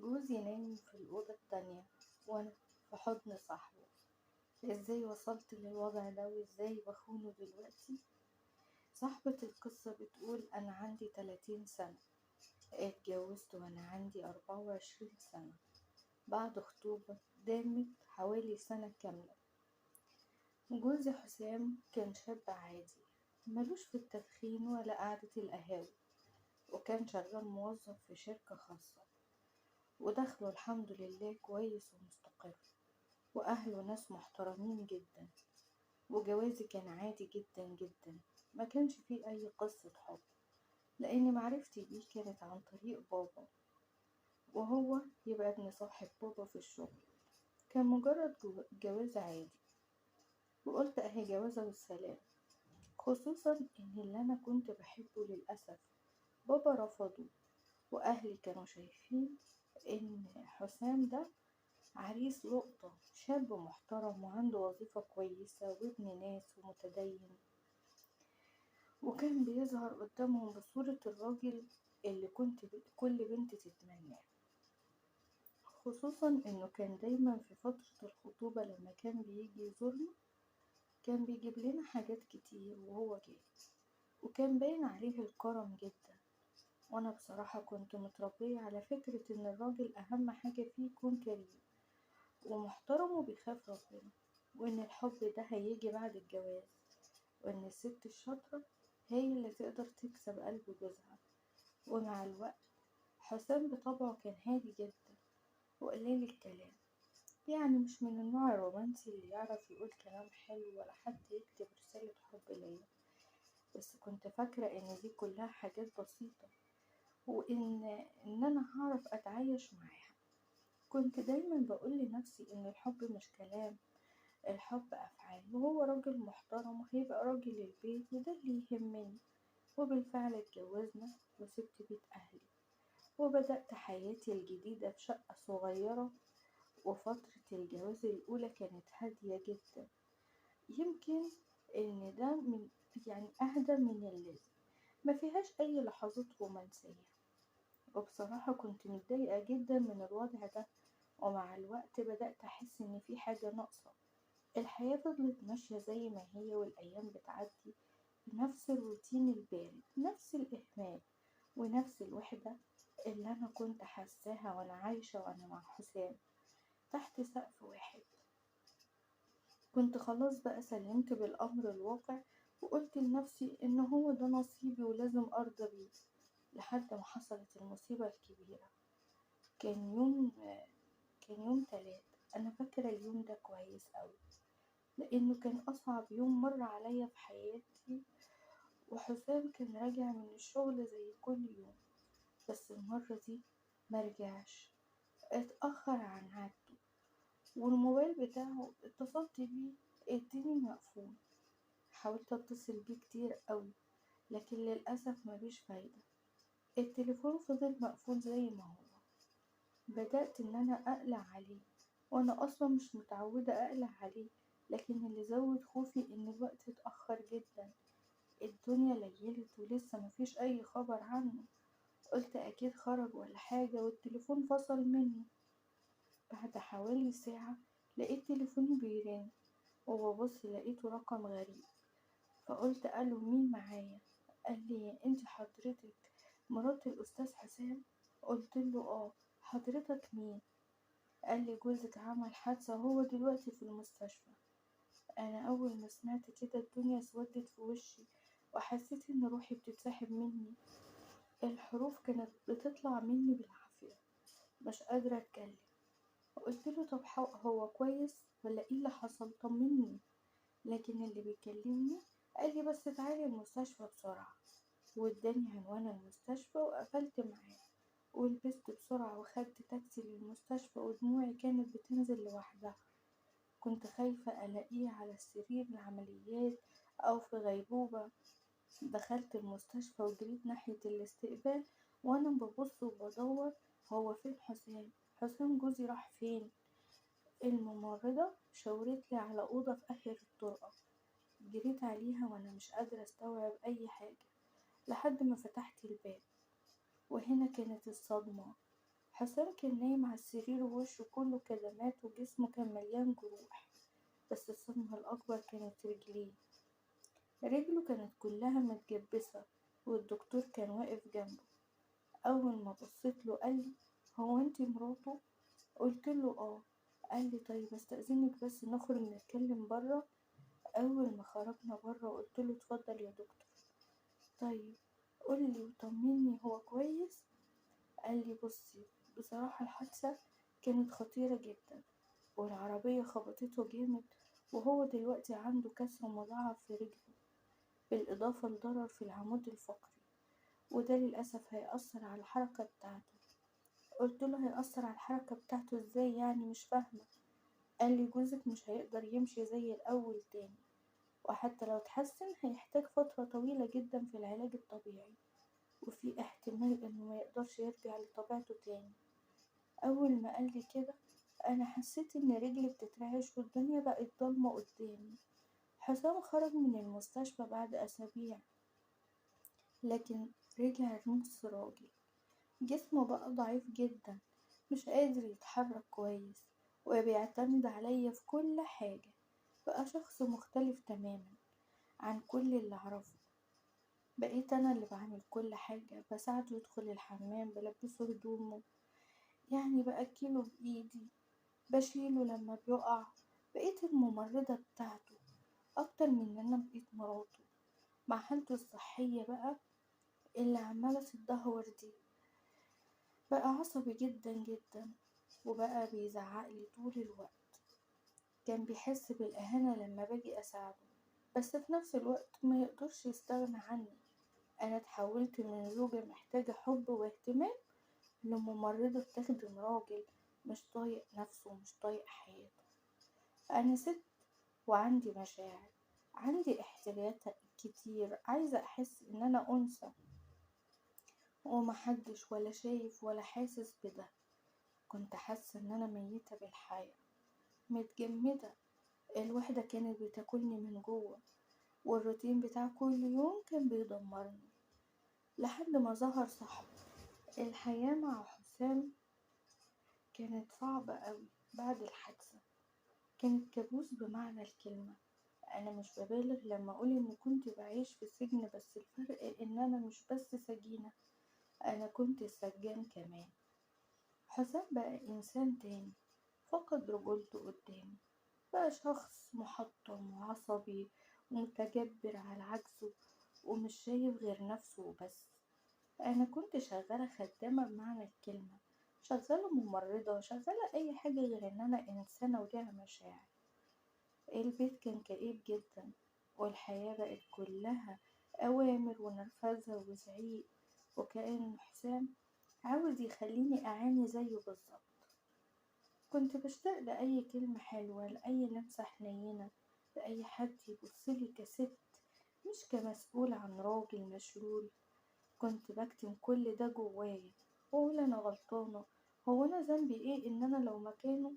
جوزي نايم في الأوضة التانية وأنا في حضن صاحبه. ازاي وصلت للوضع ده وازاي بخونه دلوقتي؟ صاحبة القصة بتقول أنا عندي 30 سنة، اتجوزت وأنا عندي 24 سنة بعد خطوبة دامت حوالي سنة كاملة. جوزي حسام كان شاب عادي، ملوش في التدخين ولا قعدة القهاوي، وكان شغال موظف في شركة خاصة، ودخله الحمد لله كويس ومستقر، وأهله ناس محترمين جدا. وجوازي كان عادي جدا جدا، ما كانش فيه أي قصة حب، لأن معرفتي بيه كانت عن طريق بابا، وهو يبقى ابن صاحب بابا في الشغل. كان مجرد جواز عادي، وقلت أهي جوازة والسلام. خصوصا إن اللي أنا كنت بحبه للأسف بابا رفضه، وأهلي كانوا شايفين إن حسام ده عريس لقطة، شاب محترم وعنده وظيفة كويسة وابن ناس ومتدين، وكان بيظهر قدامهم بصورة الراجل اللي كنت كل بنت تتمناه. خصوصا انه كان دايما في فترة الخطوبة لما كان بيجي يزورنا كان بيجيب لنا حاجات كتير وهو جاي، وكان باين عليه الكرم جدا. وانا بصراحة كنت متربية على فكرة ان الراجل اهم حاجة فيه يكون كريم ومحترم وبيخاف ربنا، وإن الحب ده هيجي بعد الجواز، وإن الست الشاطرة هي اللي تقدر تكسب قلب جوزها. ومع الوقت حسام بطبعه كان هادي جدا وقليل الكلام، يعني مش من النوع الرومانسي اللي يعرف يقول كلام حلو ولا حتى يكتب رسالة حب ليا. بس كنت فاكرة إن دي كلها حاجات بسيطة، وإن أنا هعرف أتعايش معاها. كنت دايما بقول لنفسي إن الحب مش كلام، الحب أفعال، وهو راجل محترم وهيبقى راجل البيت، وده اللي يهمني. وبالفعل اتجوزنا وسبت بيت أهلي، وبدأت حياتي الجديدة بشقة صغيرة. وفترة الجواز الأولى كانت هادية جدا، يمكن إن ده من أهدى من اللازم، ما فيهاش أي لحظات رومانسية. وبصراحة كنت متضايقة جدا من الوضع ده، ومع الوقت بدأت أحس إن في حاجة ناقصة. الحياة فضلت ماشية زي ما هي، والأيام بتعدي بنفس الروتين البارد، نفس الإهمال ونفس الوحدة اللي أنا كنت حاساها وأنا عايشة وأنا مع حسام تحت سقف واحد. كنت خلاص بقى سلمت بالأمر الواقع، وقلت لنفسي إن هو ده نصيبي ولازم أرضى بيه. لحد ما حصلت المصيبة الكبيرة. كان يوم كان يوم تلات، أنا فاكرة اليوم ده كويس أوي، لأنه كان أصعب يوم مر عليا في حياتي. وحسام كان راجع من الشغل زي كل يوم، بس المرة دي مرجعش، اتأخر عن عادته، والموبايل بتاعه اتصلت بيه اديني مقفول. حاولت اتصل بيه كتير قوي، لكن للأسف مفيش فايدة، التليفون فضل مقفول زي ما هو. بدأت ان انا اقلق عليه، وانا اصلا مش متعودة اقلق عليه، لكن اللي زود خوفي ان الوقت اتأخر جدا. الدنيا ليلت ولسه مفيش اي خبر عنه. قلت اكيد خرج ولا حاجة، والتليفون فصل مني. بعد حوالي ساعة لقيت تليفوني بيرن، وببص لقيته رقم غريب. فقلت الو، مين معايا؟ قال لي انت حضرتك مرات الاستاذ حسام؟ قلت له اه. حضرتك مين؟ قال لي جوزك عمل حادثة، هو دلوقتي في المستشفى. انا اول ما سمعت كده الدنيا اسودت في وشي، وحسيت ان روحي بتتسحب مني. الحروف كانت بتطلع مني بالعافية، مش قادرة اتكلم. قلت له طب هو كويس ولا ايه اللي حصل؟ طمني. لكن اللي بيكلمني قال لي بس تعالي المستشفى بسرعة، واداني عنوان المستشفى وقفلت معاه، ولبست بسرعة وخدت تاكسي للمستشفى، ودموعي كانت بتنزل لوحدها. كنت خايفة ألاقيه على سرير العمليات أو في غيبوبة. دخلت المستشفى وجريت ناحية الاستقبال، وأنا ببص وبدور هو فين حسام. حسام جوزي راح فين؟ الممرضة شاورتلي على أوضة في آخر الطرقة. جريت عليها وأنا مش قادرة أستوعب أي حاجة، لحد ما فتحت الباب. وهنا كانت الصدمة. حسام كان نايم على السرير ووشه كله كدمات وجسمه كان مليان جروح، بس الصدمة الأكبر كانت رجليه. رجله كانت كلها متجبسة، والدكتور كان واقف جنبه. أول ما بصيت له قال لي: هو انتي مراته؟ قلت له اه. قال لي: طيب استأذنك بس نخرج نتكلم برا. أول ما خرجنا برا قلت له: اتفضل يا دكتور. طيب قولي وطمني، هو كويس؟ قال لي: بصي، بصراحة الحادثة كانت خطيرة جدا، والعربية خبطته جامد، وهو دلوقتي عنده كسر مضاعف في رجله، بالإضافة لضرر في العمود الفقري، وده للأسف هيأثر على الحركة بتاعته. قلت له: هيأثر على الحركة بتاعته ازاي يعني؟ مش فاهمة. قال لي: جوزك مش هيقدر يمشي زي الأول تاني، وحتى لو اتحسن هيحتاج فترة طويلة جدا في العلاج الطبيعي، وفي احتمال انه ما يقدرش يرجع لطبيعته تاني. اول ما قال لي كده انا حسيت ان رجلي بتترعش والدنيا بقت ضلمة قدامي. حسام خرج من المستشفى بعد اسابيع، لكن رجع نص راجل. جسمه بقى ضعيف جدا، مش قادر يتحرك كويس، وبيعتمد عليا في كل حاجة. بقى شخص مختلف تماما عن كل اللي اعرفه. بقيت انا اللي بعمل كل حاجة، بساعده يدخل الحمام، بلبسه هدومه، يعني بأكله بإيدي، بشيله لما بيقع. بقيت الممرضة بتاعته أكتر من إن أنا بقيت مراته. مع حالته الصحية بقى اللي عمالة تتدهور دي، بقى عصبي جدا جدا، وبقى بيزعقلي طول الوقت. كان بيحس بالإهانة لما باجي أساعده، بس في نفس الوقت ما يقدرش يستغنى عني. أنا اتحولت من زوجة محتاجة حب واهتمام لممرضة بتخدم راجل مش طايق نفسه ومش طايق حياته. أنا ست وعندي مشاعر، عندي احتياجات كتير، عايزة أحس إن أنا أنثى، ومحدش ولا شايف ولا حاسس بده. كنت حاسة إن أنا ميتة بالحياة، متجمدة. الوحدة كانت بتاكلني من جوه، والروتين بتاع كل يوم كان بيدمرني. لحد ما ظهر صاحبي. الحياة مع حسام كانت صعبة قوي بعد الحادثة، كانت كابوس بمعنى الكلمة. أنا مش ببالغ لما أقول إني كنت بعيش في سجن، بس الفرق إن أنا مش بس سجينة، أنا كنت السجان كمان. حسام بقى إنسان تاني، فقد رجولته قدامي، بقى شخص محطم وعصبي ومتجبر على عجزه، ومش شايف غير نفسه وبس. أنا كنت شغالة خدامة بمعنى الكلمة، شغالة ممرضة، شغالة أي حاجة غير إن أنا إنسانة وليها مشاعر. البيت كان كئيب جدا، والحياة بقت كلها أوامر ونرفزة وزعيق، وكأن حسام عاوز يخليني أعاني زيه بالظبط. كنت بشتاق لأي كلمة حلوة، لأي لمسة حنينة، لأي حد يبصلي كست مش كمسؤول عن راجل مشلول. كنت بكتم كل ده جوايا، وأقول أنا غلطانة. هو أنا ذنبي إيه إن أنا لو مكانه